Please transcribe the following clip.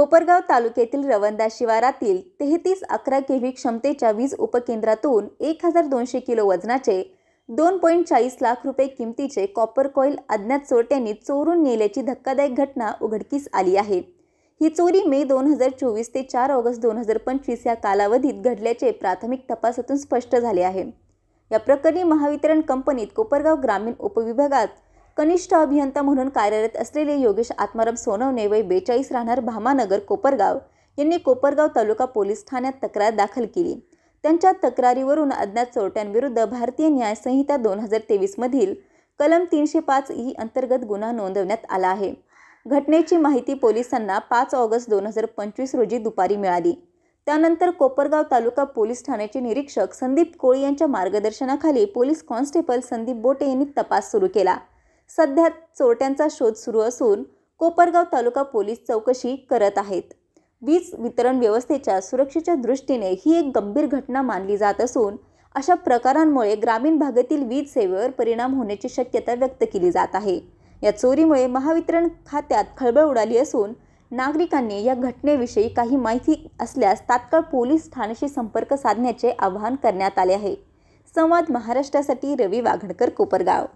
कोपरगाव तालुक्यातील रवंदा शिवारातील 3311 केव्ही क्षमतेच्या वीज उपकेंद्रातून 1200 किलो वजनाचे 2.40 लाख रुपये किमतीचे कॉपर कॉईल अज्ञात चोरट्यांनी चोरून नेल्याची धक्कादायक घटना उघडकीस आली आहे। ही चोरी मे 2024 ते 4 ऑगस्ट 2025 या कालावधीत घडल्याचे प्राथमिक तपासातून स्पष्ट झाले आहे। या प्रकरणी महावितरण कंपनीत कोपरगाव ग्रामीण उपविभागात कनिष्ठ अभियंता म्हणून कार्यरत असलेले योगेश आत्माराम सोनवणे वय 42 राहणार भामानगर कोपरगाव यांनी कोपरगाव तालुका पोलीस ठाण्यात तक्रार दाखल केली। त्यांच्या तक्रारीवरून अज्ञात चोरट्यांविरुद्ध भारतीय न्याय संहिता 2023 मधील कलम 305 ई अंतर्गत गुन्हा नोंदवण्यात आला आहे। घटनेची माहिती पोलिसांना 5 ऑगस्ट 2025 रोजी दुपारी मिळाली। त्यानंतर कोपरगाव तालुका पोलीस ठाण्याचे निरीक्षक संदीप कोळी यांच्या मार्गदर्शनाखाली पोलीस कॉन्स्टेबल संदीप बोटे यांनी तपास सुरू केला। सध्या चोरट्यांचा शोध सुरू असून कोपरगाव तालुका पोलीस चौकशी करत आहेत। वीज वितरण व्यवस्थेच्या सुरक्षेच्या दृष्टीने ही एक गंभीर घटना मानली जात असून अशा प्रकारांमुळे ग्रामीण भागातील वीज सेवेवर परिणाम होण्याची शक्यता व्यक्त केली जात आहे। या चोरीमुळे महावितरण खात्यात खळबळ उडाली असून नागरिकांनी या घटनेविषयी काही माहिती असल्यास तात्काळ पोलीस ठाण्याशी संपर्क साधण्याचे आवाहन करण्यात आले आहे। संवाद महाराष्ट्रासाठी रवी वाघणकर, कोपरगाव।